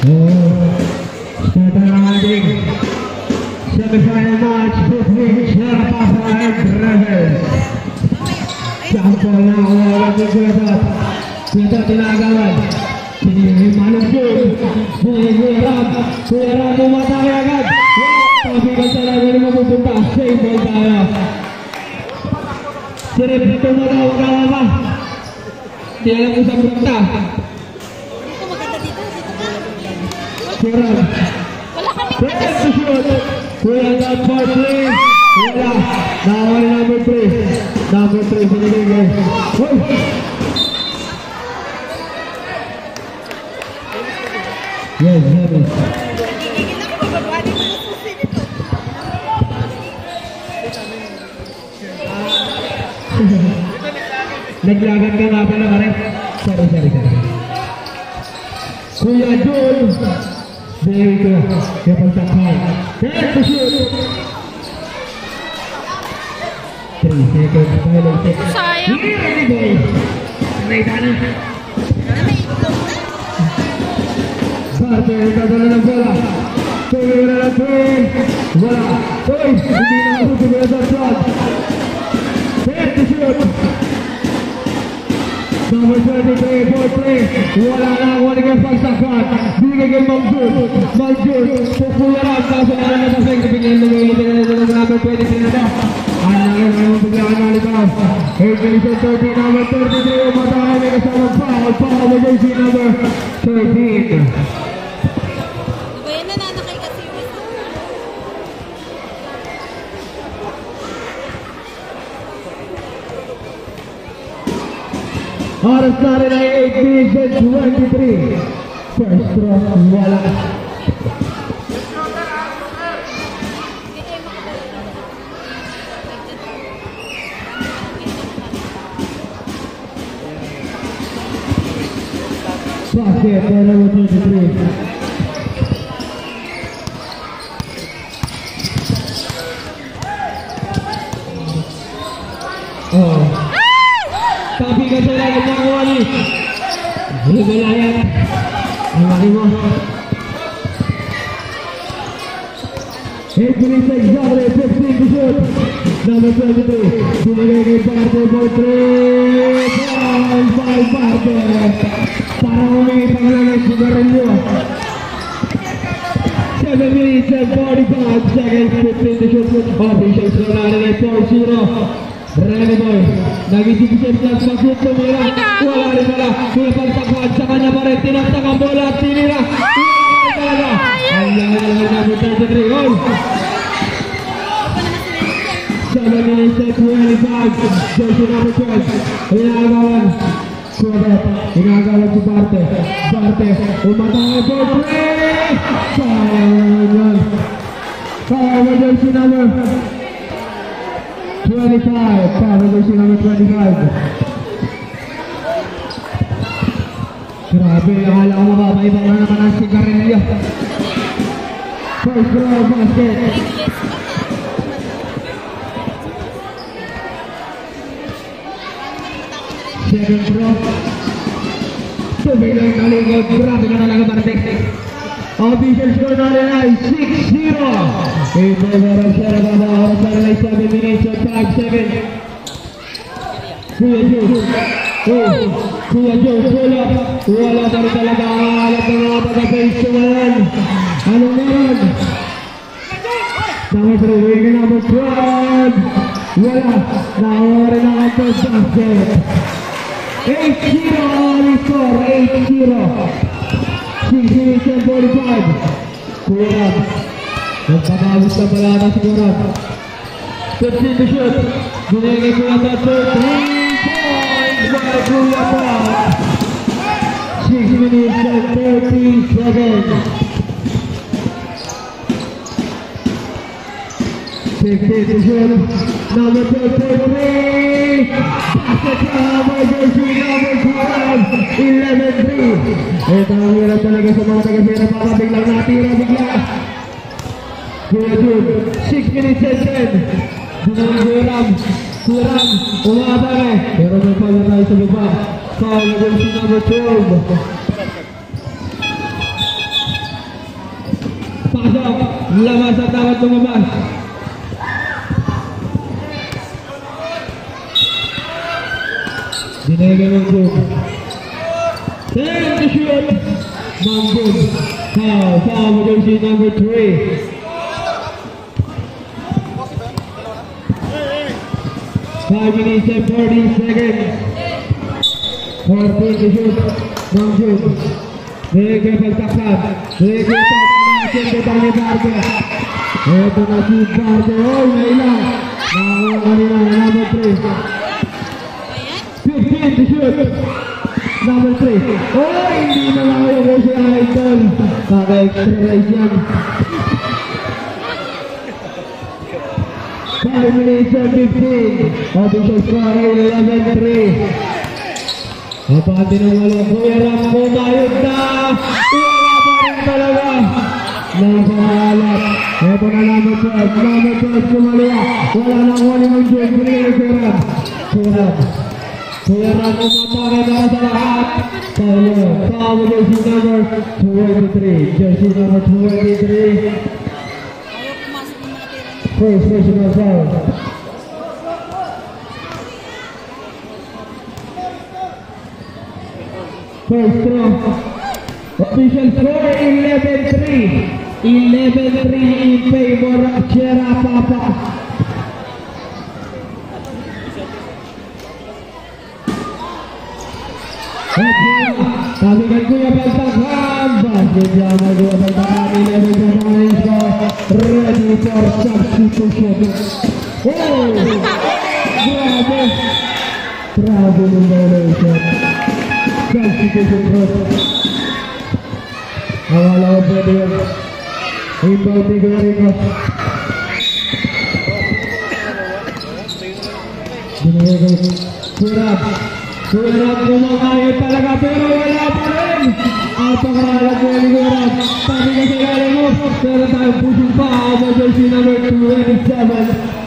Start ang ating semi-final match between Sharapapa and Rebels. Sampol na kawalan ng Kuyatat. Kuyatat tinagawan. Pinilimanong Kuya Ram umatake agad. Tapi kasalanan ni mapupunta. Save ball tayo. Sirip ito mo na wala. Di alam kung saan punta. Kuya Ram. Kuya to shoot. Kuya Ram for 3. Wala. Nakawala number 3. Number 3 pinigay. Yes, yes. Naglagan ka nga pala ka rin. Sorry. Kuya Jun. There we go. Kapag takay. There to shoot. 3 seconds. Final 6. Sayang. Here we go. Naitana. Barte, nagdadala ng bola. Tumira na 3. Wala. Uy, hindi na ako tumira sa shot. There to shoot. Number 23 for 3. Wala na ako naging pagsakat. Bigay kay Magjur. Popular ang kaso na natasing. Kapigyan na ngayon ng number 23 na ba? Ang nangyayon biglaan na likaw. 8-30, number 33. Umatahay may kasama foul. Foul na jersey number 13. Oras na rin ay 8 minutes and 23. First throw, wala. Basket, number 23. Tapi kasalanan niya ako ani. Higalayan. Ang laki mo. 8 minutes exactly, 15 to shoot. Number 23. Binigay kay Barte for 3. Foul Barte. Para humingi pangalan ng sigarilyo. 7 minutes and 45 seconds, 15 to shoot. Officials ko natin ay 4-0. Rene Boy, nag-isip-isip lang sa shoot, tumira. Wala rin pala. Pinapagtakwan sa kanya pa rin. Tinaktak ang bola at tinira. Ang lang number 33. Gol! 7 minutes and 25. Jersey number 12. Inagawan. Suadat. Inagawan si Barte. Umatangay for 3. Sayang. Power jersey number 25, power jersey number 25. Grabe, akala ko mababaibang na naman ang sigarilyo. First row basket. Second row. Tubilang naligod. Grabe ka talaga Barte. Official score natin ay 6-0. In favor of Sharapapa. Oras na rin ay 7 minutes and 5 seconds. Kuya Joe, pull up. Wala na rin talaga ang alat ng mga pagka-face tumalan. Anong meron? Number 3, wing number 12. Wala. Nakuha rin ang first basket. 8-0 only score. 8-0. 6 minutes and 45. Kuya Ram. Nagpapawis na pala na si Kuya Ram. 15 to shoot. Binigay Kuya Ram 3 points by Kuya Ram. 6 minutes and 30 seconds. 15 to shoot. Number 12 for 3. Basket by jersey number 12. 11-3. Ito ang hirap talaga sa mga taga-Sharapapa. Biglang natira bigla. Kuya Jun, 6 minutes and 10. Dinang Kuya Ram. Umatake. Pero may foul na tayo sa baba. Foul na jersey number 12. Labas at dapat lumabas. Dinega ng Jun. Time to shoot. Mang Jun. Foul jersey number 3. 5 minutes and 40 seconds. 14 to shoot. Mang Jun. Dinega pagtaksan. Dinega pagtaksan. Detang ni Barber. Ito na si Barber. Oh, nailang. Nakakuha kanina. Number 3. 15 to shoot. Number 3. Oh, hindi na lang ako si Idol. Kaka-extra-rise yan. 5 minutes and 15. Official score 11-3. Kapati ng wala. Kuya Ram, bumayot na. Wala pa rin talaga. Nakakalap. Ito na number 12. Number 12 kumalia. Wala na kunin ng June. Kuya Ram. Kuya Ram umatake para sa lahat. Foul jersey number 23. Jersey number 23. First personal foul. First throw. Official score 11-3. 11-3 in favor of Sierra Papa. Sabikan Kuya Baltakan. Basket jamal Kuya Baltakan. 11 points score. Ready for substitution. Oh! Grabe ng violation. Substitution first. Nawala ko pwede yun. Inbound ni Kuya Ricos. Binigay ko. Kurap. Kurap kumakain talaga pero wala pa rin. At pangalan ko ni Kurap. Sabi ka sa ilalim mo. Pero tayo pushing pa. Ako jersey number 27.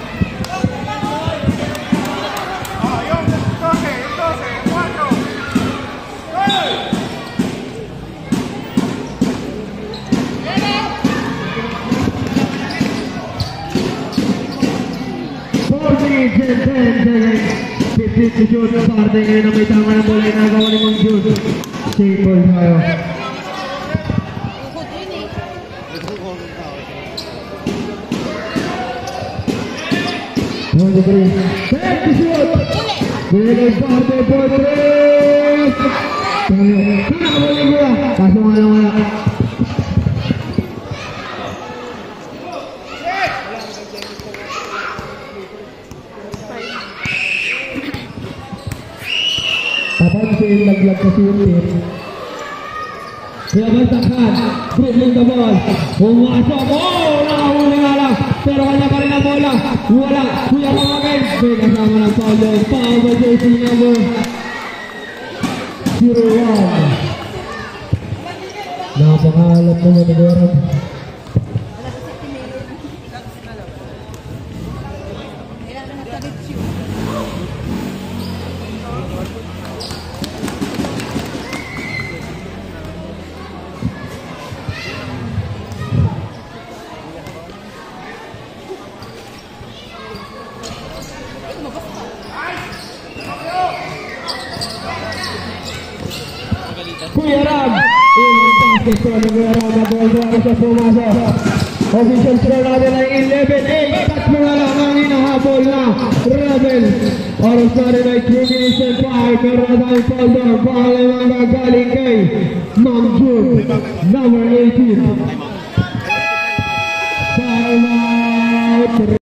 to shoot sa parte ngayon na may tama ng bola na nagawa ni Mang Jun. Safe ball tayo. Time to shoot! Binigay parte for 3! Pinakabalik ko yan! Kaso wala. Papansin, laglag kasi yung tip. Kaya bantakan, dribbling the ball. Pumasok, nakahuli nga lang. Pero kanya pa rin ang bola. Wala, kuya Pamagay. May kasama ng foul yung foul jersey number 01. Napangalat naman ni Goran. Kuya Ram! Ilang basket ko ng Kuya Ram na ball sa pumasok. Official score natin ay 11-8. Tatlo na lang ang hinahabol na Rebel. Oras na rin ay 3 minutes and 5. Pero na tayong foul doon. Baka lang magagaling kay Mang Jun, number 18. Time out!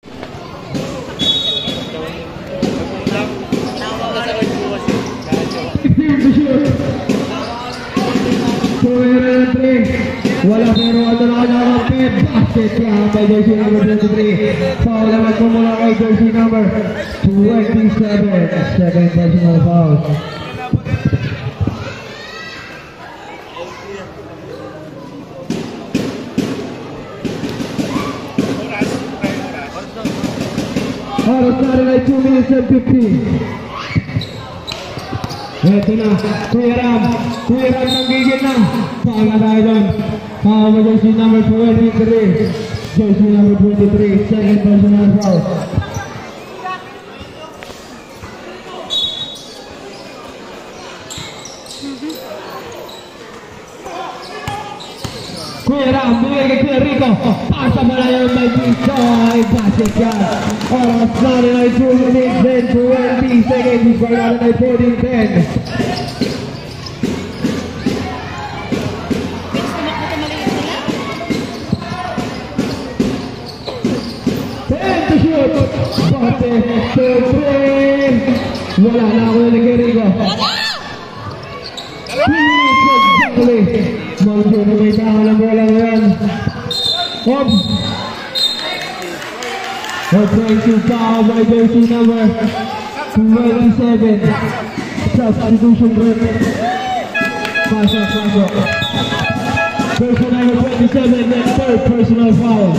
Wala pero ano na kanya kapit. Basket ka by jersey number 23. Foul naman po mula kay jersey number 27. Second personal foul. Oras na rin ay 2 minutes and 15. Ito na, Kuya Ram nanggigil na. Foul na tayo doon. Foul jersey number 23. Jersey number 23, second personal foul. Kuya Ram, bigay kay Kuya Rico. Pasa pala yung may Pisoy. Basket yan. Oras na rin ay 2 minutes and 20 seconds. Before natin ay 14-10. Bate, 2-3. Wala na ako na kay Rico. Magjo na may tao na bola ngayon. Hop! Okay, to foul by jersey number 27. Substitution break. Pasok. Person number 27, then third personal foul.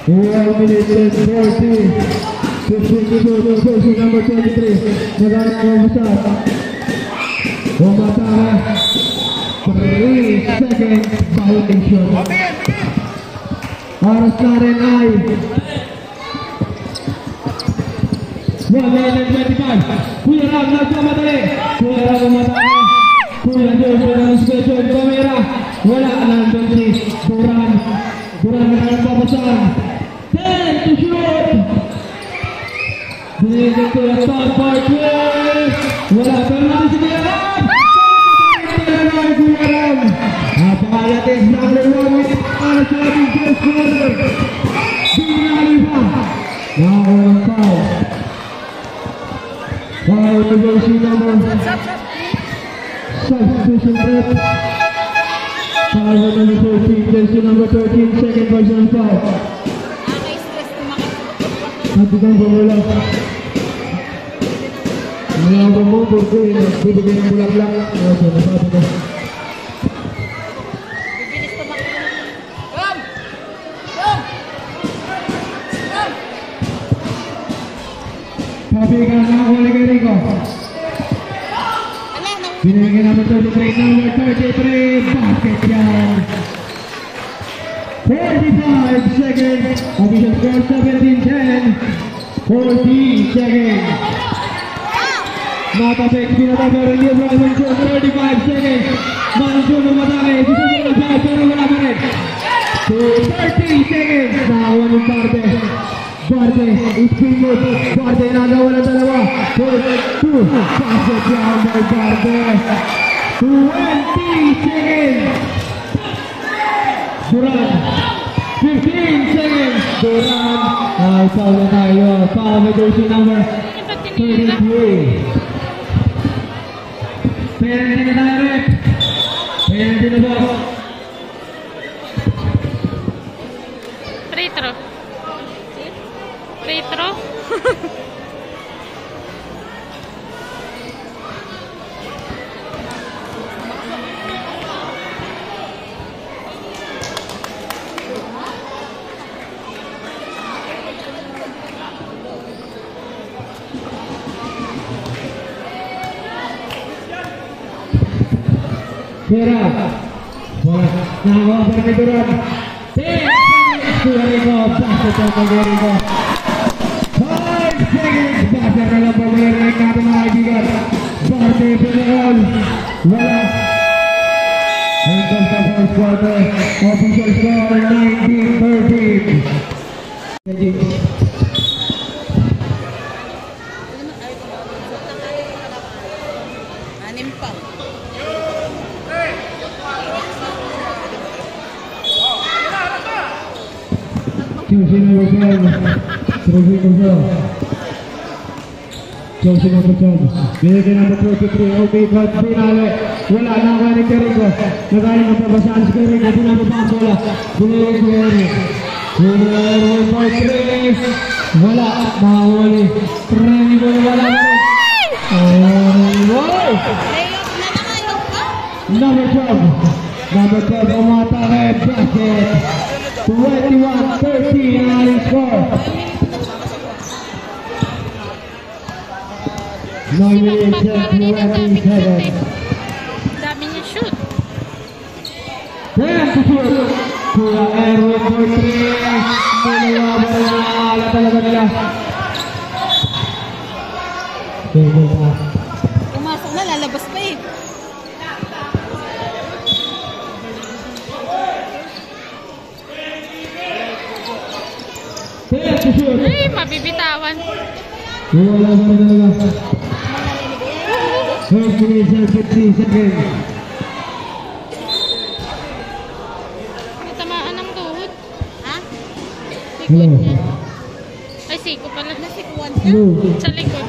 One minute and 40. 52, person number 23. Nagalit ang masat. Umatara. 3 seconds violation. Oras na rin ay 1 minute and 25. Kuya Ram, nagkamadali. Kuya Ram umatara. Kuya Jojo ng special camera. Wala nandun si Duran. Duran na ang papasan. 10 to shoot! Binigyan ko yung top part wala pa natin si Kuya Ram! Kuya Ram! Napakalating na 1 minute para sa ating first quarter. Binali pa! Nakakulang foul. Foul to jersey number. Substitution break. Foul number 13, jersey number 13, second personal foul. Sabi kang bumula. Wala mo porque bibigyan ng bulak-lak. Oso, nasabi ko. Bibilis tumakbo. Come! Sabi ka na ako kay Rico. Binigyan naman 33, number 33. Basket yan. 45 seconds. Official score 17-10. 14 seconds. Matapik, pinatapik ang libro. 35 seconds. Manso na matake. Susunod na siya, pero wala pa rin. 30 seconds. Nakawan yung Barte. Barte, spin move. Barte, nagawa ng dalawa. 2. Basket yan by Barte. 20 seconds. Duran, 15 seconds. Duran, ay foul na tayo. Foul by jersey number 33. Penalty na tayo rin. Penalty na ba? Free throw. Free throw? Kira, nakakuha pa rin ito rin. Kuya Rico, basket ang Kuya Rico. 5 seconds, basket na lang pag-ulit natin mga kaibigan. Barte, Pinarol, wala. Hanggang sa first quarter, official score 19-13. Anim pa. Jersey number 10, Jersey number 10. Binigyan number 33, okay, but pinali. Wala na ako ni Rico. Nagaling ang pabasaan si Rico, pinababa ang bola. Binigyan si Rico. Binigyan by 3. Wala, nakahuli. Rico na wala na rin. Number 12. Number 12, umatake, basket. 21-13 ang aling score. Sinakpak pa rin ang daming shoot eh. 27. Dami niya shoot. Then to shoot. Kuya Erwin for 3. Niliwaban na ala talaga nila. Pumasok na, lalabas pa eh. Then to shoot. Ay, mabibitawan. Wala ba na talaga? First minute, 50 seconds. Natamaan ng tuhod. Ha? Hello. Ay, siko pala. Nasikuan siya? Hello. Sa likod.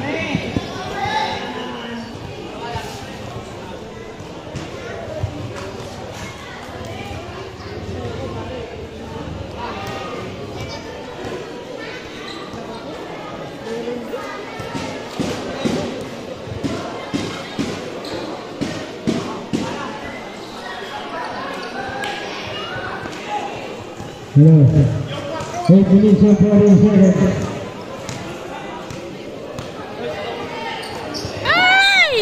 Hello. 8 minutes and 40 seconds. Ay!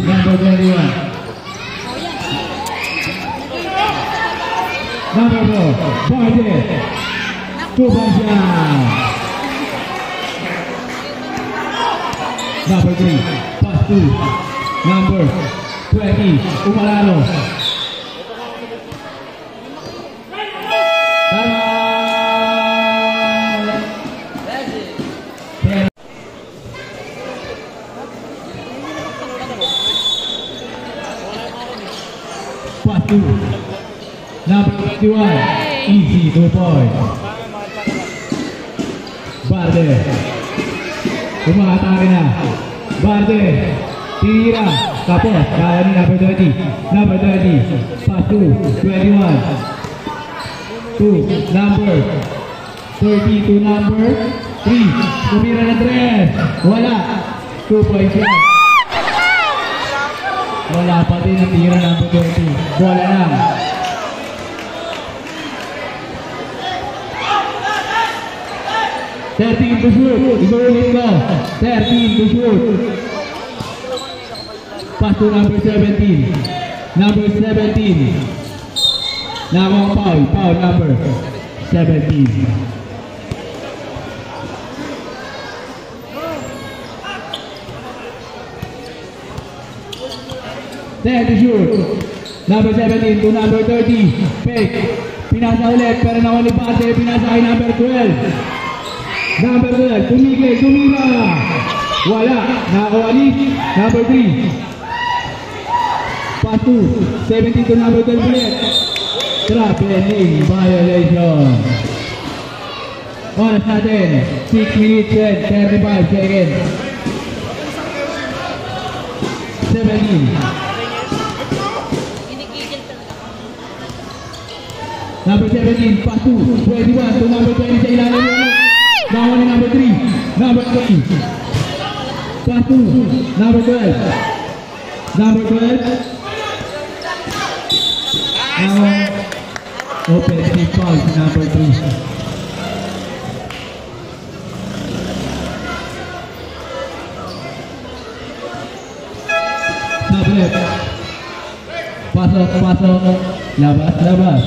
Number 21. Number 4. Bardet. Tubanjan. Number 3. Pass to number 20. Umalano. Pass to number 21. Easy 2 points. Bardet. Umatake na. Bardet. Tira. Tapos. Kaya ni number 20. Number 20. Pass to 21. To number 30 to number 3. Tumira na 3. Wala. 2 points yan. Wala pa din ang tira number 20. Bola lang. $13 to shoot. Inulit ko. 13 to shoot. Pass to number 17. Number 17. Namang foul. Foul number 17. Then to shoot. Number 17 to number 30. Fake. Pinasa ulit. Pero nakulit pase. Pinasa kay number 12. Number 12, tumigil, tumira. Wala, nakawalis. Number 3. Pass to 17 to number 12 ulit. Traveling violation. Oras natin, 6 minutes and 35 seconds. 17. Number 17, pass to 21 to number 20 sa ilalim mo. Bawal ni number 3. Number 3. Pass to number 12. Number 12. Now, offensive foul si number 3. Tablet. Pasok, pasok. Labas, labas.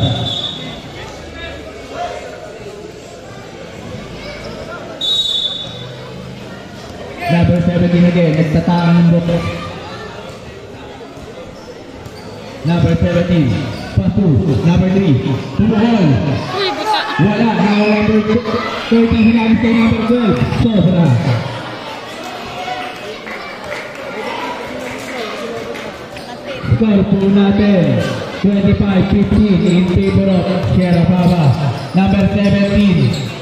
Number 17 again, nagtatang ng buto. Number 17, pass to number 3, tumuhol. Uy, buka. Wala, now number 30, hinagis kay number 12, sobra. Score po natin, 25-15 in favor of Sierra Baba. Number 17,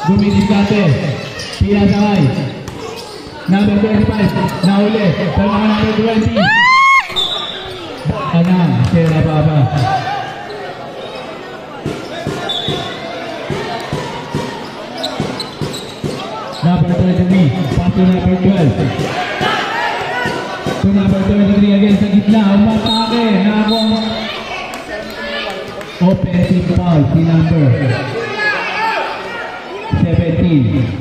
Duminicate, pinasakay. Number 25, nauli. Pero number 20. Anang, Sierra Baba. Number 23, pass to number 12. To number 23 again sa gitna. Umatake. Nako. Offensive foul, si number 17.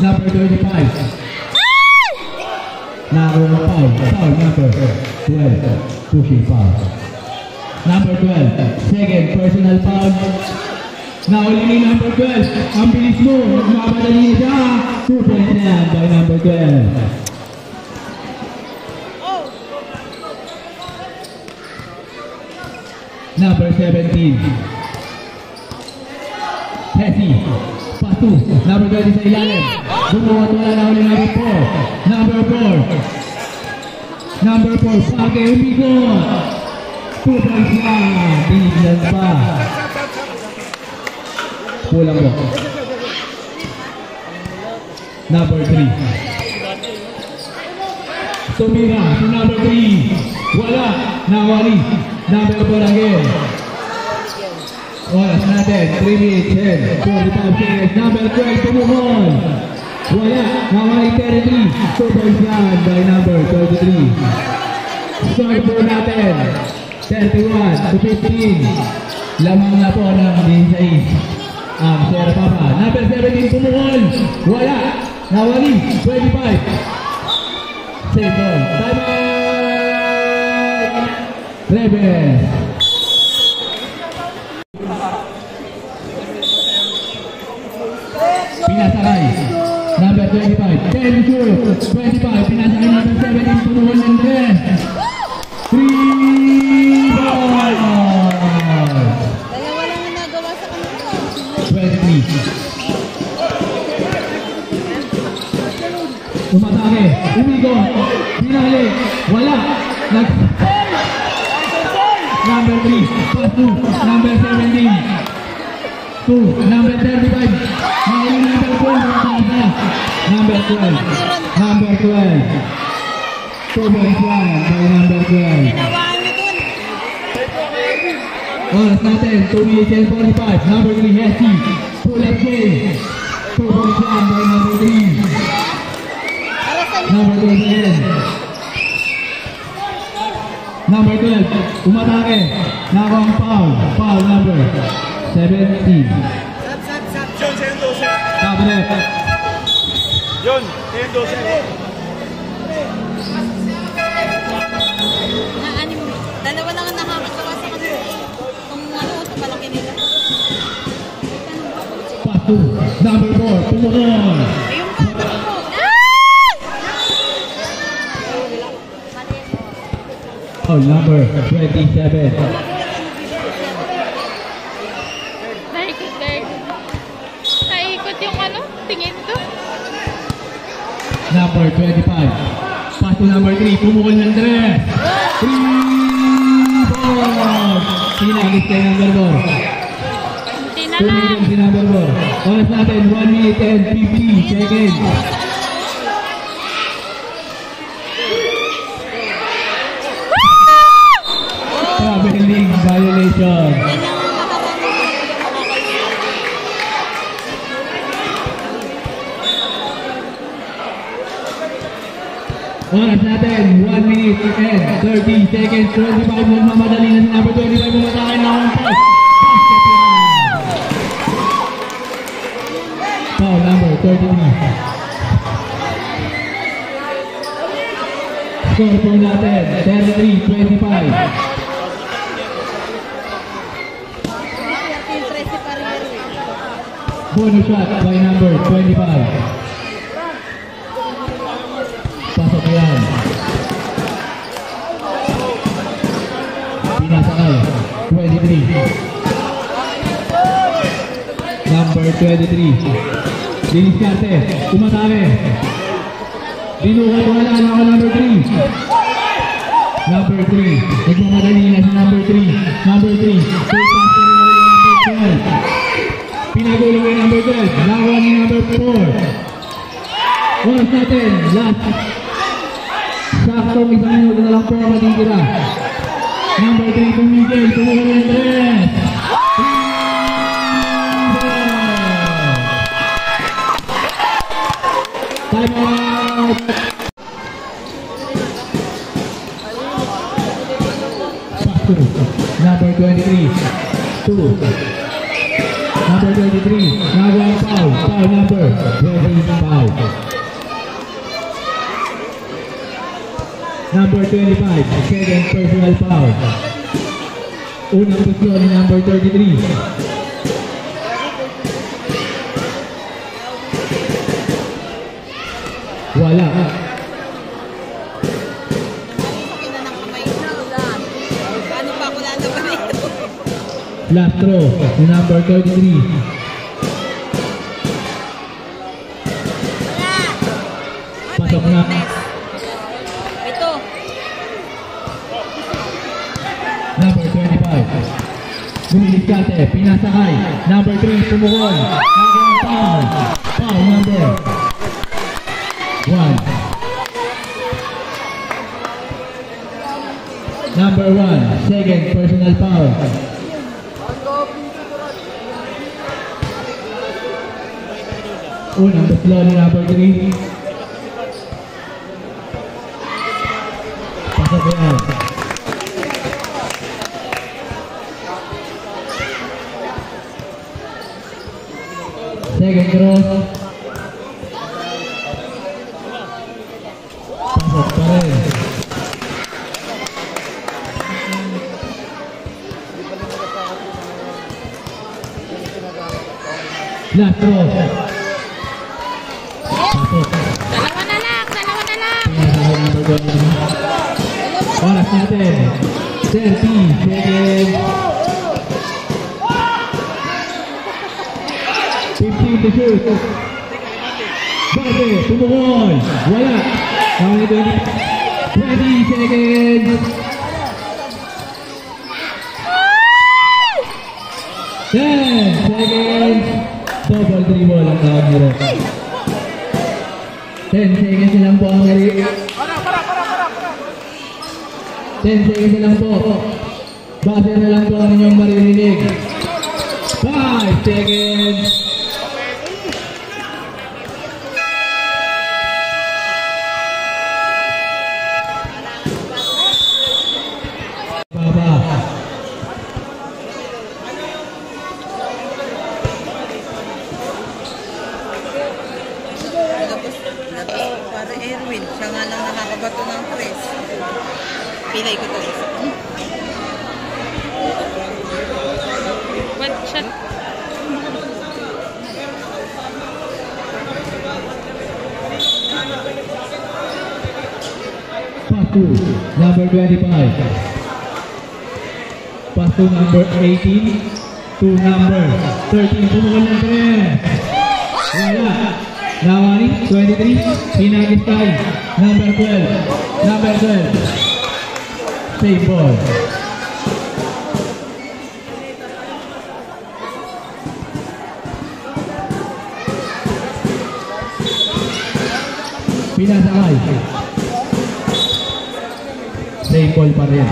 Number 25. Number foul, number 12, pushing foul. Number 12, second personal foul. Nauli ni number 12. Ang bilis mo, mamadali siya. 2 points na yan by number 12. Number 17. Hesi. Patu. Number 20 sa ilalim. Bumuhat wala na uli number 4. Number 4. Number 4. Pake Umigo. 2 points na. Tignan pa. Pulang mo. Number 3. Tumira. Si number 3. Wala. Nawali. Number 4 again. Oras natin. 3 minutes and 45 seconds. Number 12. Tumuhon. Wala. Nawali 33. 2 points yan by number 33. Score po natin. 31 to 15. Lamang na po ng 16. Sierra Papa. Number 17, Tumuhon. Wala. Nawali. 25. Safe ball. Time out. Rebels. Pinasakay. Number 25. 10 shoot. 25. Pinasakay number 17, Tumuhon ng 10. 3 ball. Dalawa lang ang nagawa sa kanila. 20. Umatake. Umigo. Binali. Wala. Number 3. Pass to. Number 17. 2. Number 35. Ngayon number 12. Number 12. Number 12. 2.1 by number 12. Ginawahan niyo dun. Oras natin, 2 minutes and 45. Number 3, Hesi. Pull-up game. 2 points lang by number 3. Para sa Number 12 again. Number 12, umatake. Nakawang foul. Foul number 17. John, sa'yo 12. Cabinet. John, sa'yo 12. anim. Dalawa lang ang nakakagawa sa kanila. Kung ano, ito malaki nila. Pass to number 4, Tumuhon. Ayun pa, ano po? Foul number 27. Naikot, naikot. Naikot yung ano, tingin ko. Number 25. Pass to number 3, Tumuhon ng 3. 3 balls. Sinagis kay number 4. Hindi na 2 lang. minutes si number 4. Oras natin, 1 minute and 50 seconds. Traveling violation. Yan ang makakagawa. Oras natin, 1 minute and 30 seconds. 25 mo mamadali na si number 25 mo matake na akong pass. Foul number 33. Score po natin, 33-25. Yung 13 pa rin. Bonus shot by number 25. Pasok yan. Pinasakay. 23. Number 23. Diniskarte. Umatake. Binuhat wala na ako number 3. Number 3. Nagmamadali na si number 3. Number 3. Full pass na rin number 12. Pinagulong yung number 12. Lawa ni number 4. Oras natin. Last. Saktong isang minuto na lang po ang matitira. Number 3, tumigil. Tumuhon ng 3. Time out! Pass to number 23. 2. Number 23. Nagawang foul. Foul number. Referee foul. Number 25. Second personal foul. Unang kusyo ni number 33. Wala. Sakin na ng kamay na. Paano pa ako lalaban ito? Last throw ni number 33. Pasok na. Ito. Number 25. Bumiligkate, pinasakay. Number 3, pumukol. Nagawang foul. Foul number 1. Number 1, second personal foul. Unang kuslo ni number 3. Pasok yan. Second cross. Pasok pa rin. Last cross. Pasok. Dalawa na lang, dalawa na lang. Pinasakay number 1. Oras natin. 30 seconds. 15 to shoot. Bate, pumukol. Wala. 20 seconds. 10 seconds. Double dribble ang tawag nila. 10 seconds na lang po ang gari. 10 seconds na lang po. Base na lang po ang inyong maririnig. 5 seconds. Baba. Tapos para Erwin, siya nga lang nakakabato ng press. Pilay ko to. One shot. Pass to number 25. Pass to number 18. To number 13. Pumukol ng 3. Wala. Nawani, 23. Pinagistay. Number 12. Number 12. Save ball. Pinasakay. Save ball pa rin.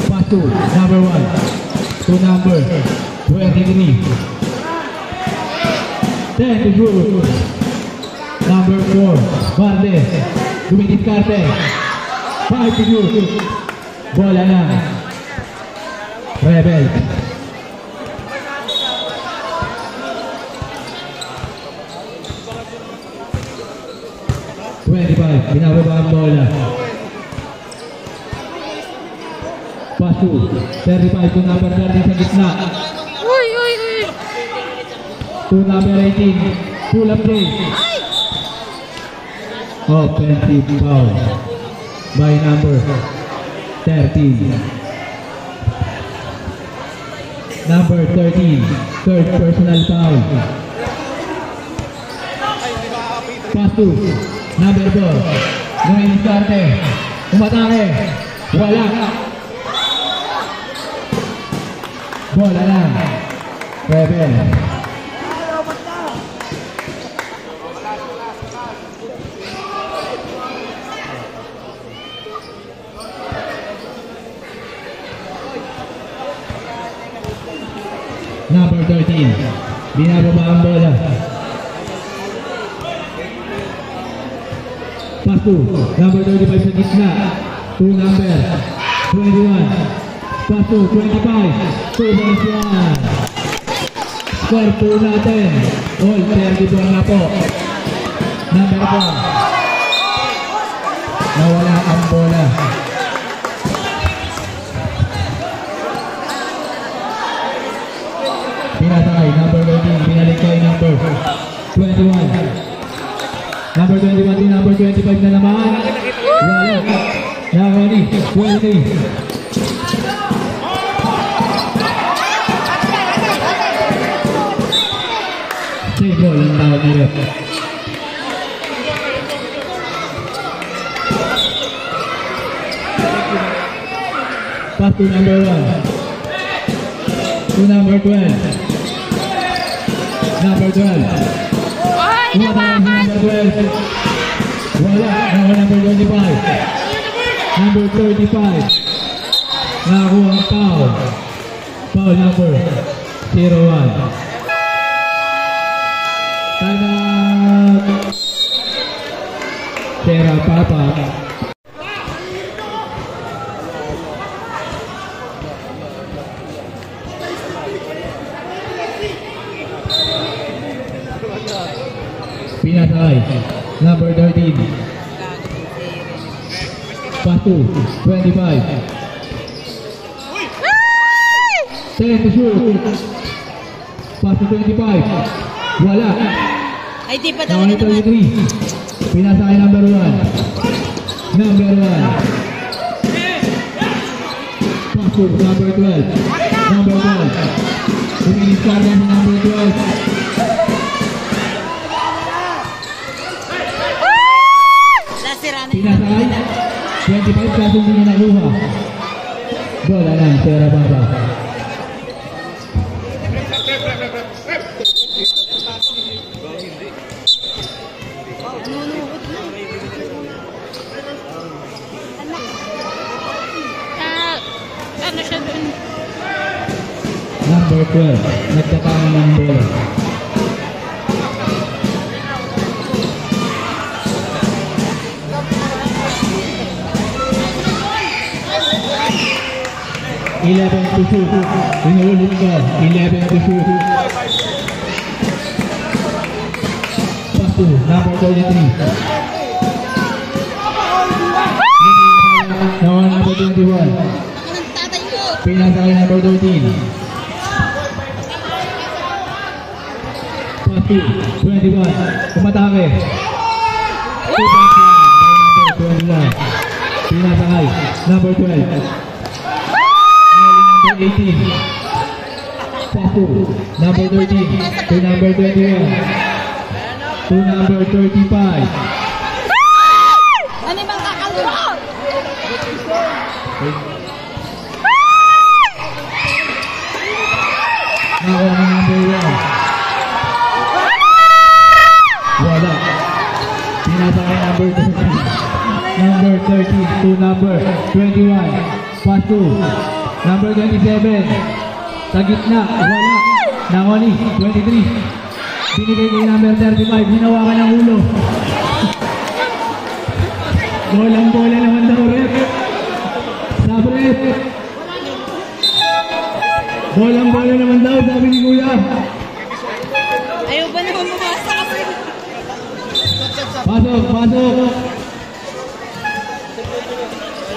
Pass to number 1. To number 23. 10 to shoot. Number 4. Valdez. Dumidiskarte. 5 to shoot. Bola na. Rebel. Binababa ang bola. Pass to 35 to number 30 sa gitna. Uy, uy, uy. To number 18. Pull up play. Offensive foul by number 13. Number 13. Third personal foul. Pass to number 4. Ngayon starte. Umatake. Wala. Bola lang. Rebel. number 13. Binababa ang bola. Pass to number 35 sa gitna. To number 21. Pass to 25. 2 points yan. Score 2 natin. All 34 na po. Number 4. Nawala ang bola. Pinatay, number 13, binalik kay number 21. Number 21 din, number 25 na naman. Wala. Nakawali, 20. Save ball ang tawag ni ref. Pass to number 1. To number 12. Number 12. Ay, Number nabakas! 12. Wala. Number 25. Number 35. Nakakuha ang foul. Foul number 01. Time out. Pera Papa. Pinatay, number 13. Pass to 25. 10 to shoot. Pass to 25. Wala. Ay, di pa daw Number naman. 33. Pinatay, number 1. Number 1. Pass to number 12. Number 12. Umilis ka na si number 12. Pinatay, 25 kaso hindi niya nakuha. Bola lang, Pera Papa. Ano siya dun? Number 12, nagtatama ng bola. Eleven to shoot. Inuulit ko. 11 to shoot. Pass to number 33. Now number 21. Pinatay number 13. Pass to 21. Kumatake. 2 points lang. Number 12 lang. Pinatay number 12. 18. Pass to number 13 to number 21 to number 35. Ano bang kakalunod? Nakuha ng number 1. Wala. Pinatay number 13. Number 13 to number 21. Pass to number 27. Sa gitna. Wala. Nangoni. 23. Binigay kay number 35. Hinawakan ng ulo. Bolang-bola naman daw, rep. Sabi rep. Bolang-bola naman daw, sabi ni Kuya. Ayaw ba naman mamasa kasi? Pasok, pasok.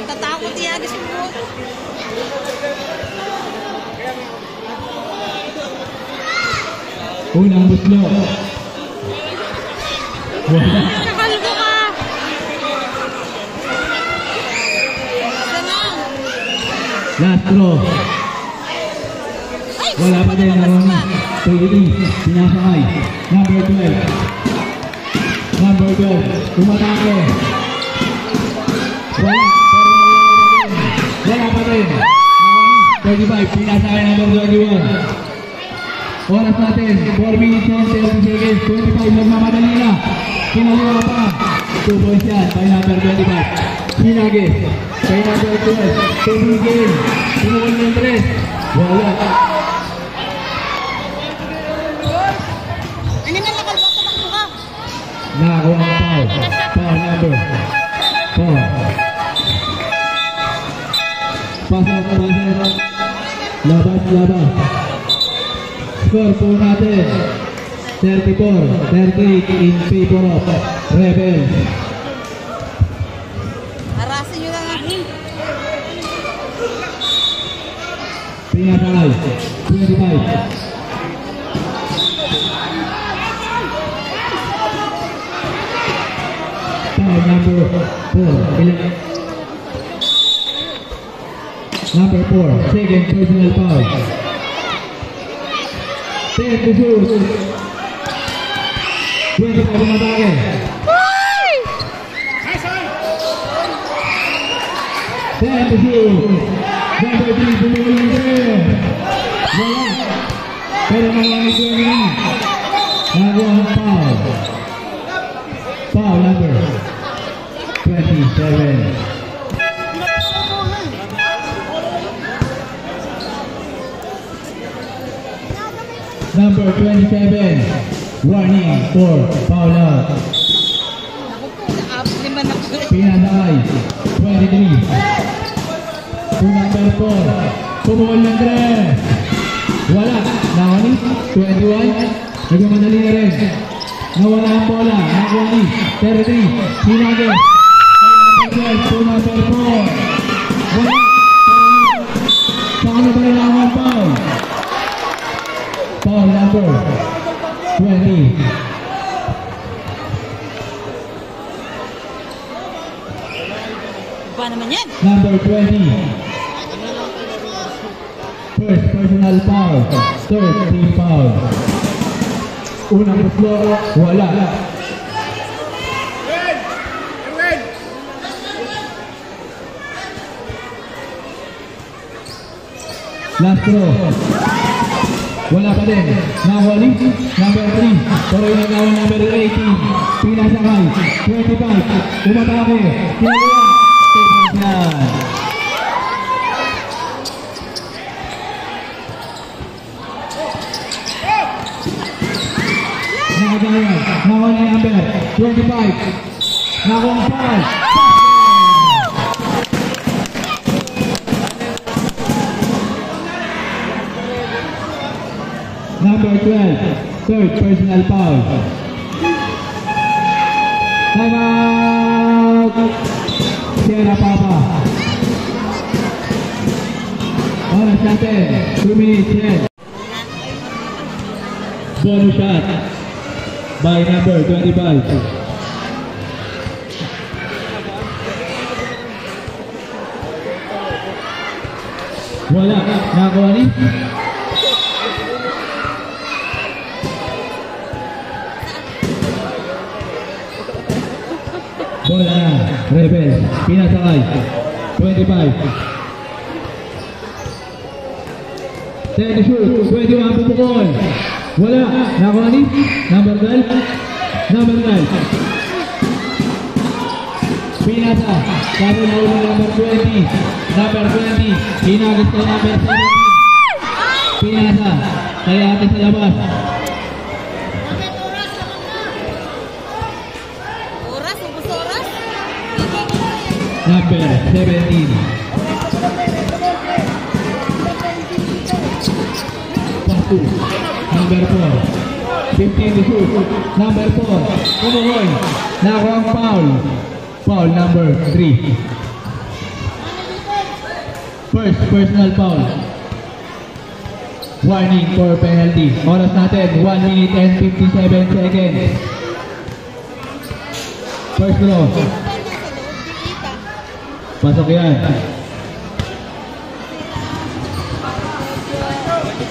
Tatakot yan si mo. Unang buslo. Wala. Nakalgo ka! Isa na. Last throw. Ay, Wala pa din. Naroni. 23. Pinasakay. Number 12. Number 12. Tumatake. Wala. Wala pa din. 35. Pinasakay number 21. Oras natin, 4 minutes and 30 seconds, 25, nagmamadali na. Kinaliwa pa. 2 points yan, by number 25. Sinagis, by number 12. Tumigil, sinuwan ng 3. Wala. Nakakuha ang foul. Foul number 4. Pasok. Labas. Score po natin 34-38 in favor of Rebels. Harasin nyo lang ang Pinatay 25. Foul number 4. Number 4, second personal foul. 10 to shoot. 25 umatake. Hoy! 10 to shoot. Number 3, bumuli din. Wala. Pero nangyayon ko yun. Nagawa ang foul. Foul number 27. Number 27, warning for foul out. Pinatay, 23. To number 4, pumukol ng tres. Wala, nakani, 21. Nagmamadali na rin. Nawala ang bola, nakani, 33. Sinagin. To number 4. Wala. Saan na ba nila ang foul? Foul number 20. Ba naman yan? Number 20. First personal foul. Third team foul. Unang putlo, wala. Last throw. Wala pa din. Nawali. Number 3. Pero yung nagawa number 18. Pinasakay. 25. Umatake. Kinawa. Tignan. Nakagaya. Nawali number 25. Nakumpal. Number 12, third personal foul. Time out! Sierra Papa. Oras natin, 2 minutes yan. Bonus shot by number 25. Wala, nakakuha ni? Bola na, Rebel, pinasakay, 25. 10 to shoot, 21 pupukol. Wala, nakuha ni? Number 12. Number 12. Pinasa, sabi na ulo number 20. Number 20, pinagis kay number 17. Pinasa, kaya atin sa labas. Number 17. Pasu. Number 4. 15 to shoot. Number 4. Pumukoy. Nakuha ang foul. Foul number 3. First personal foul. Warning for penalty. Oras natin 1 minute and 57 seconds. First throw. Pasok yan.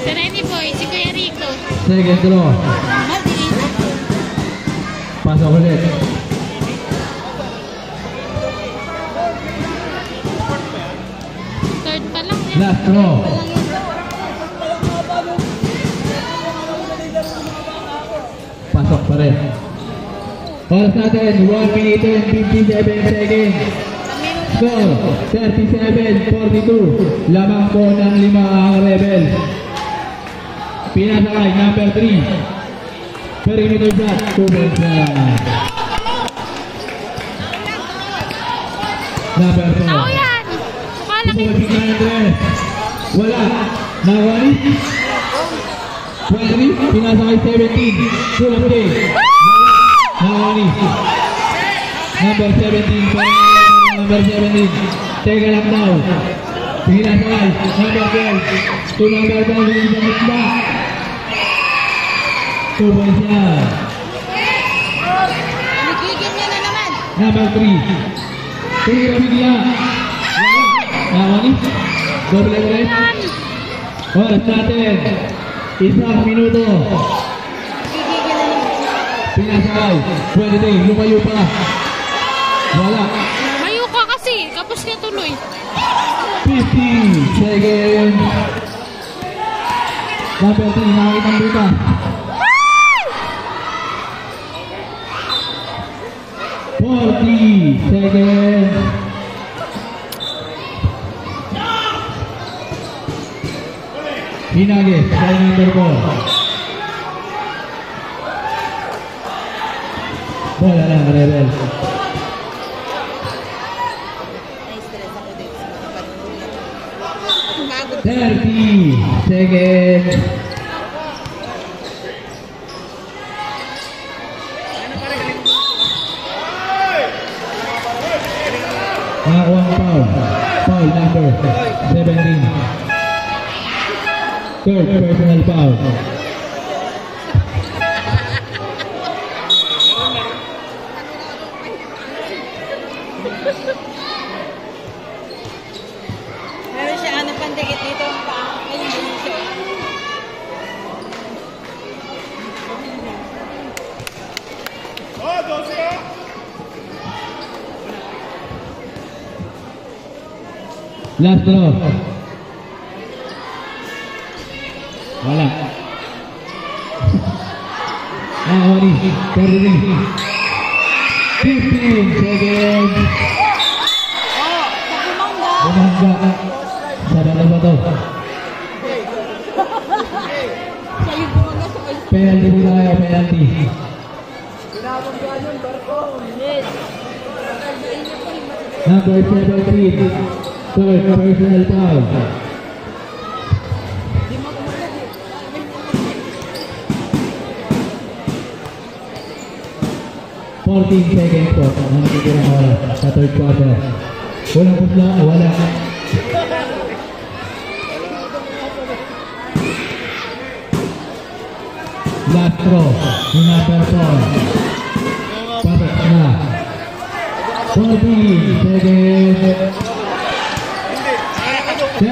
Sa Remy Boy, si Kuya Rico. Second throw. Pasok ulit. Third pa lang yan. Last throw. Pasok pa rin. Oras natin 1 minute and 57 seconds. Score 37-42. Lamang po ng 5 ang Rebel. Pinasakay number 3. Perimeter shot. 2 points na. Number 4. Tao yan! Malaki. Wala. Nakuha ni? 23. Pinasa kay 17. Full of play. Nakuha ni? Number 17. Number 17. Teka lang daw. Pinasakay. Number 12. To number 12. Hindi sa mitba. 2 points yan. Nagigil niya na naman. Number 3. Tumira bigla. Nakuha ni? Double ulit. Oras natin. Isang minuto. Pinasakay. 23. Lumayo pa. Wala. Mayo ka kasi. Kapos ka tuloy. 50 seconds. Number 3. Nakakitang buka. 40 seconds. Hinagis. Kay number 4. Bola lang, Rebel. Na-stress ako dito sa mga panunod. Pagod. 30 seconds. Nakakuha ang foul. Foul number 17. Third personal foul. Meron siya ano pandikit dito ang paa. Ayun din siya. Oh, 12. Last draw. Wala. Ahori. 33. 15 seconds. Bumangga. Sa bala ba to? Siya yung bumangga sa kayo. Penalty po tayo, penalty. Number 17. Third personal foul. Fourteen seconds po ang natitirang oras sa third quarter. Walang putla, wala. Last throw, yung number 4. Pasok na. 14 seconds. 10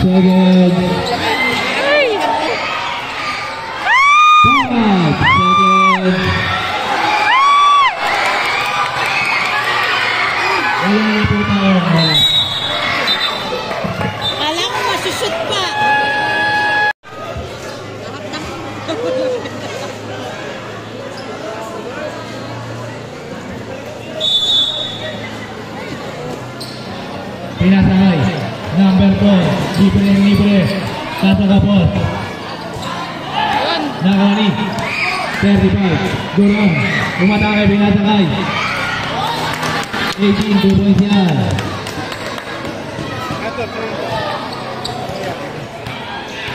seconds. 5 seconds. Wala na po tayo. Kala ko masushoot pa. Pinasakay. Number 4. Libre. Nasa kapos. Yun. Nakawani. 35. Duron. Umatake. Pinasakay. 18. 2 points yan.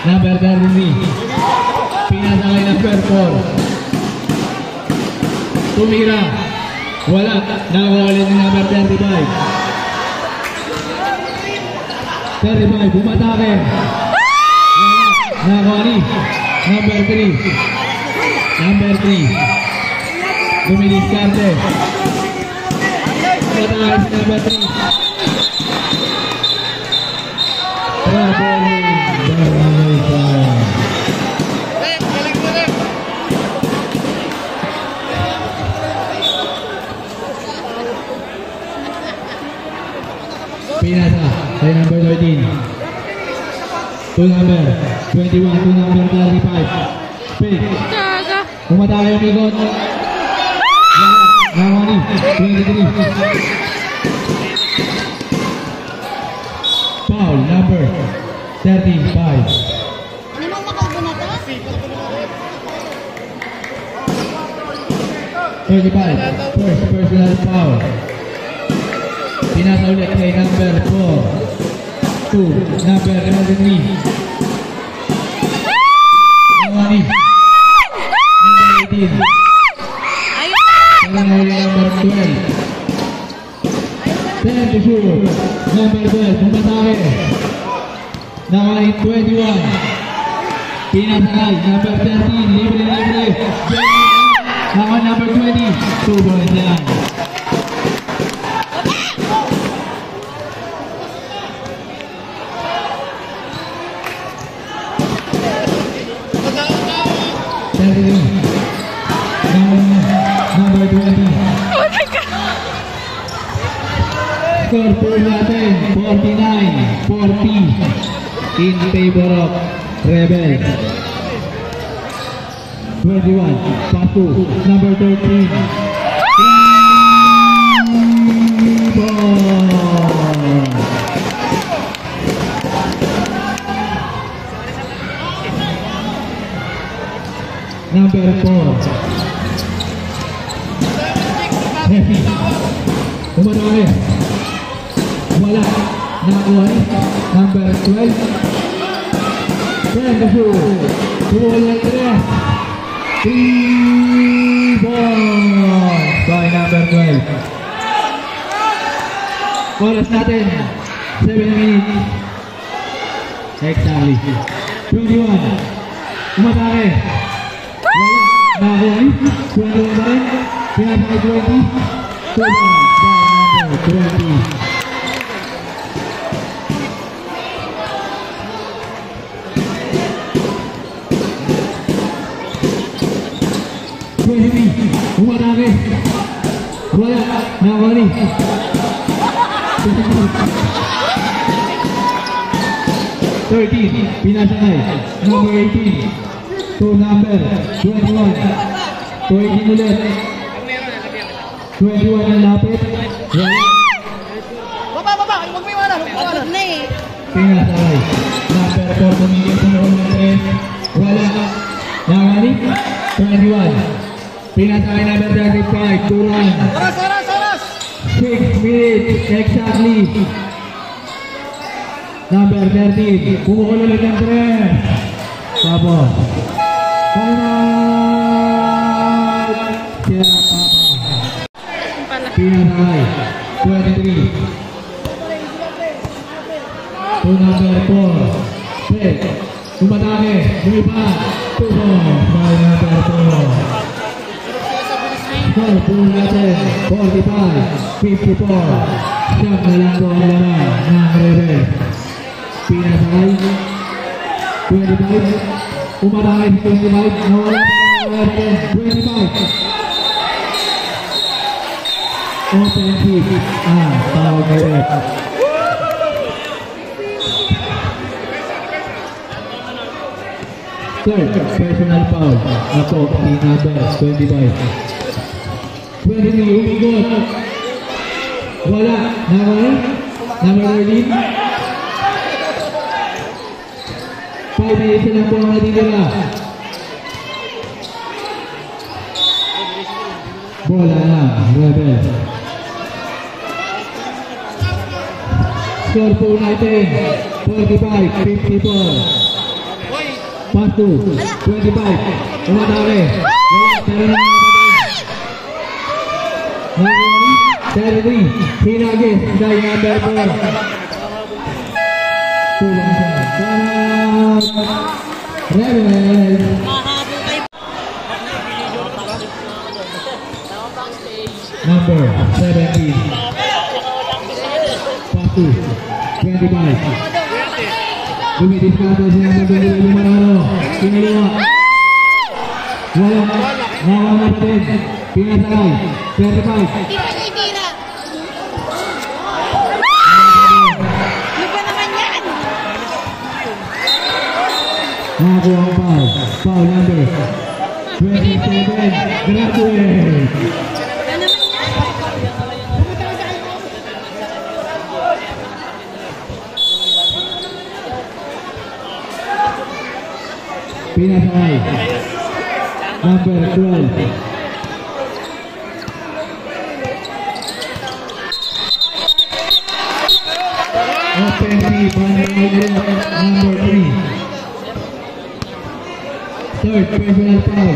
Number 33. Pinasakay number 4. Tumira. Wala. Nakakuha ulit ni number 35. 35, bumatake. Nakawani. Number 3. Number 3. Dumidiskarte. Bumatake si number 3. Traveling. Pinasa. Kay number 13. To number 21. To number 35. Pick. Gaga. Umatake yung ikot. Nakawani. 23. Foul number 35. Ano mo makalbo na to? 35. First personal foul. pinasa ulit kay number 4 to number 23. Nawani. Number 18. Kaya huli number 12. 10 to shoot. Number 12, pumatake. Nawani 21. Pinasakay, number 13, libre. Nawani number 20, 2 points lang. Number 20. Score po natin 49-40 in favor of Rebels. 21, pass to number 13. Number 4. Heavy. Umarami. Wala. Nakuha. Number 12. 10 to shoot. Tuloy 3. 3 points by number 12. Oras natin 7 minutes. Exactly. 21. Umatake. Wala. Nakuha. 21 ba rin? Pinasakay 20. 2 points by number 20. Umatake. Wala. Nawani. Pinasakay. Number 18. To number 21. To 18 ulit. 21 ang lapit. Baba! Huwag mo iwanan! Pagod na eh. Pinasakay. Number 4 tumigil sa number 3. Wala. Nawani. 21. Pinasakay number 35, Turan. Oras! 6 minutes, exactly. Number 13, pumukulo ulit ng 3. Tapos. Time out! Sira Papa. Pinasakay, 23. To number 4. Set. Tumatake, lumipat. 2 points by number 4. Score po natin, 45-54. Siyam na lang po ang laman ng Rebels. Pinasakay, 25. Umatake, 25. Nawala pa rin, 25. Offensive. Tawag na rin. Third, personal foul. Ako, si number 25. 23, umigot. Wala. Nawala. Number 13. 5 minutes na lang po ang natitira. Bola lang. Rebels. Score po natin. 45-54. Pass to 25. Umatake. Wala. Pero 33, Hinagis, dahil number 4. Tulang siya. Rebels. Number 17. Pass to 25. Dumidiskata siya ng number 25 Marano. Piniliwa. Wala. Nawala pa din. Pinasakay. 35. Nakakuha ang foul. Foul number 27. Graduate. Pinasakay. Number 12. Offensive violation number 3. Third personal foul.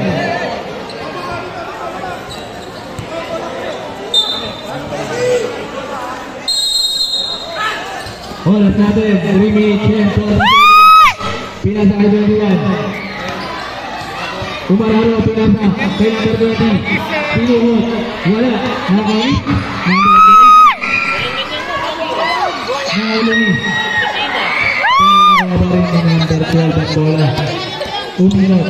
Oras natin, 3 minutes and 4 seconds. Pinasa kay 21. Umararo, pinasa kay number 20. Pinuhot, wala. Nakawis, number 8. Nahulungin. Pero nakabarin ng number 12 at bola. Uminot.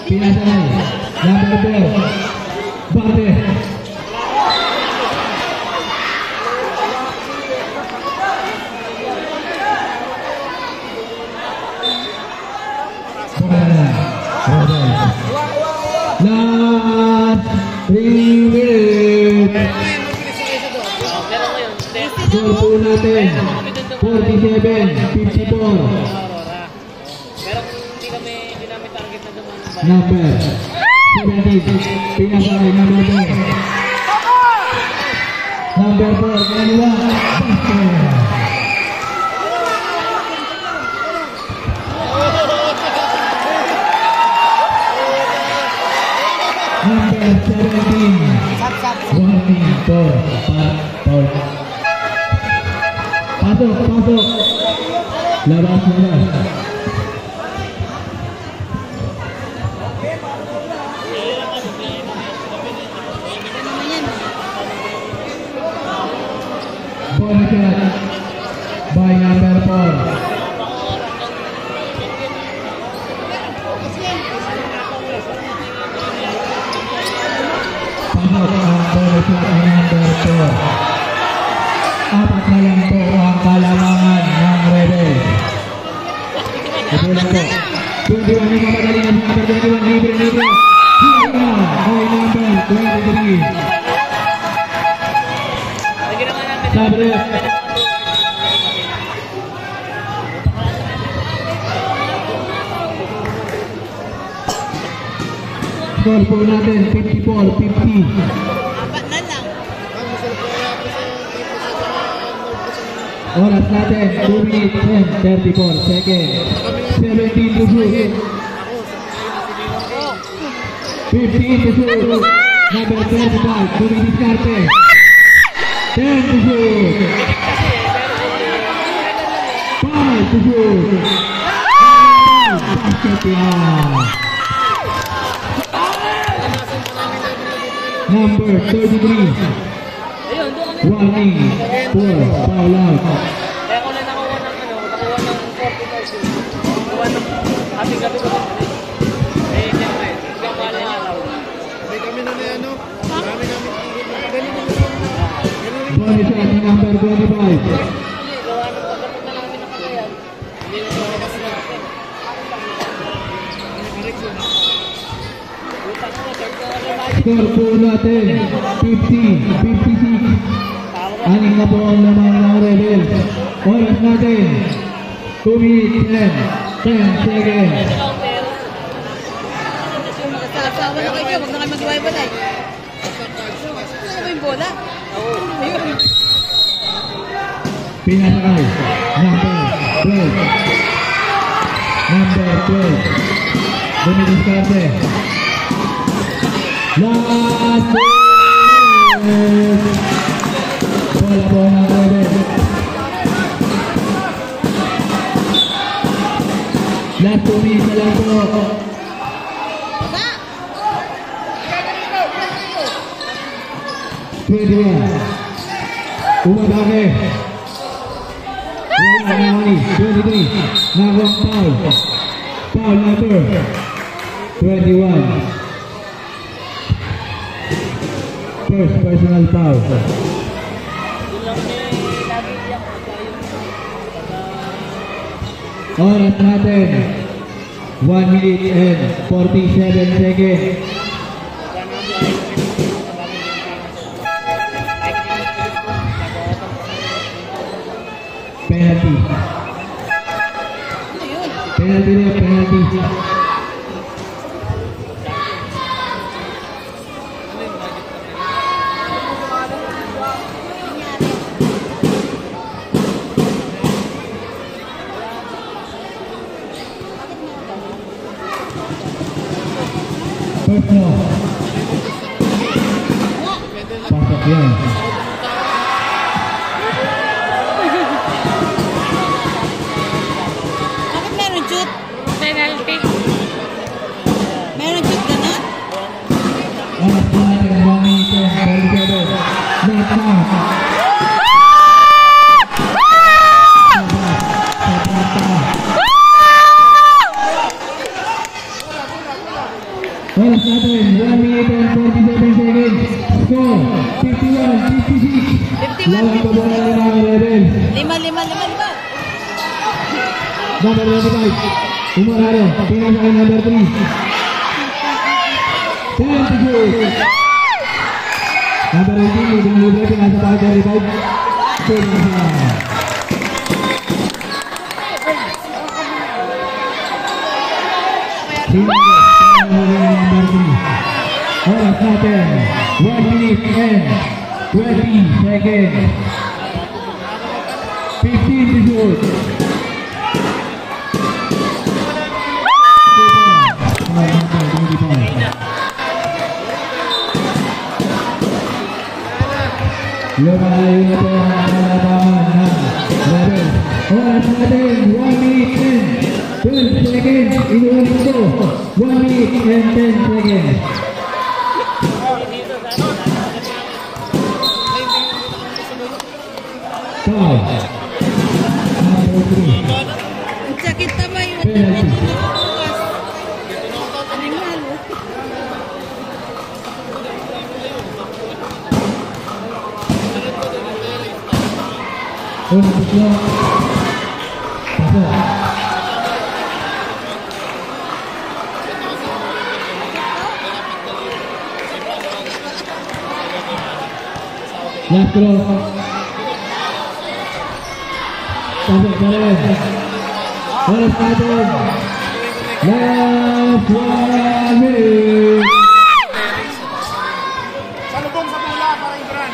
Pinasa kay number 4. Bate. Last 3 minutes. Score po natin 47-54. Number 17. Pinasakay number 4. Number 4. Kaliwa. Basket. Number 17. Warning for foul. Pasok. Labas. Ball shot by number 4. Apat na lang po ang kalamangan ng Rebels. Ito lang po. 21 yung mamagalingan sa number 21. Libre. Hila kay number 23. Sabre. Score po natin 54-50. Oras natin 2 minutes and 34 seconds. 17 to shoot. 15 to shoot. Number 25, Duminiscarte. 10 to shoot. 5 to shoot. Basket yan. Number 33. Warning for foul out. Kaya ko na nakuha ng 45 shoot. Nakuha ng ating gabi ko. Siyempre, hindi ako mahal ng araw. Hindi kami na ni ano. Marami kami. Ball shot ni number 25. Gawa ng pagkapit na namin ng kagayan. Hindi na naman kasi natin. Score po natin 50-56. Aning na po ang laman ng Rebels. Oras natin 2 minutes and 10 seconds. Magkasawa na kayo, huwag na kayo mag-iwalay. Ano ba yung bola? Ayun. Pinasakay number 12. Number 12. Duminiscarte. Last bola po ng Rebels. Last 2 minutes na lang po. Baba! 21. Umabake. Wala na kami. 23. Nagawang foul. Foul number 21. First personal foul. Oras natin 1 minute and 47 seconds. Penalty. Penalty. Lima. Number 25. Umarado. Pinasa kay number 3. 10 to shoot. Number 18. Lubing libre. Pinasa pa kay 35. Shoot na siya. Number 3. Oras natin. 1 minute and 20 seconds. 15 to shoot. Lumayo na po ang kalabangan ng Rebels. Oras natin, 1 minute and 12 seconds. Inuulit ko, 1 minute and 10 seconds. Foul. Number 3. Ang sakit tamay. Penalty. Una pislo. Pasok. Last cross. Pasok pa rin. Oras natin. Last 1 minute. Salubong sa bola para Ibran.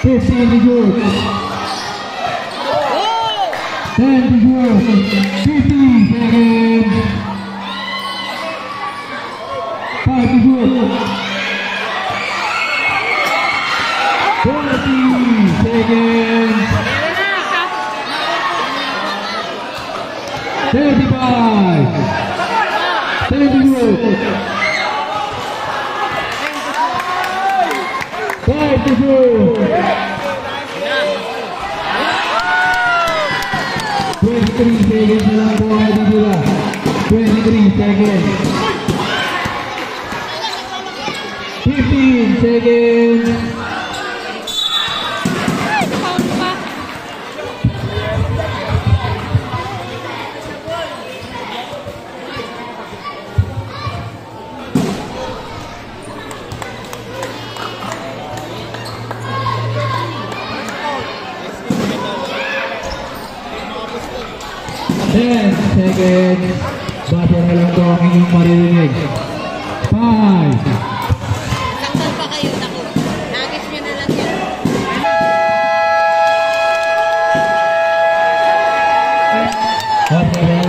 15 to shoot. 10 to shoot. 15 seconds. 5 to shoot. 40 seconds. 35. 10 to shoot. 5 to shoot. 23 seconds na lang po ay dito. 23 seconds. 15 seconds. Foul pa. Ten seconds. Basta na lang po ang inyong maririnig. 5. Saktan pa kayo. Naku. Nagis nyo na lang yan. Okay,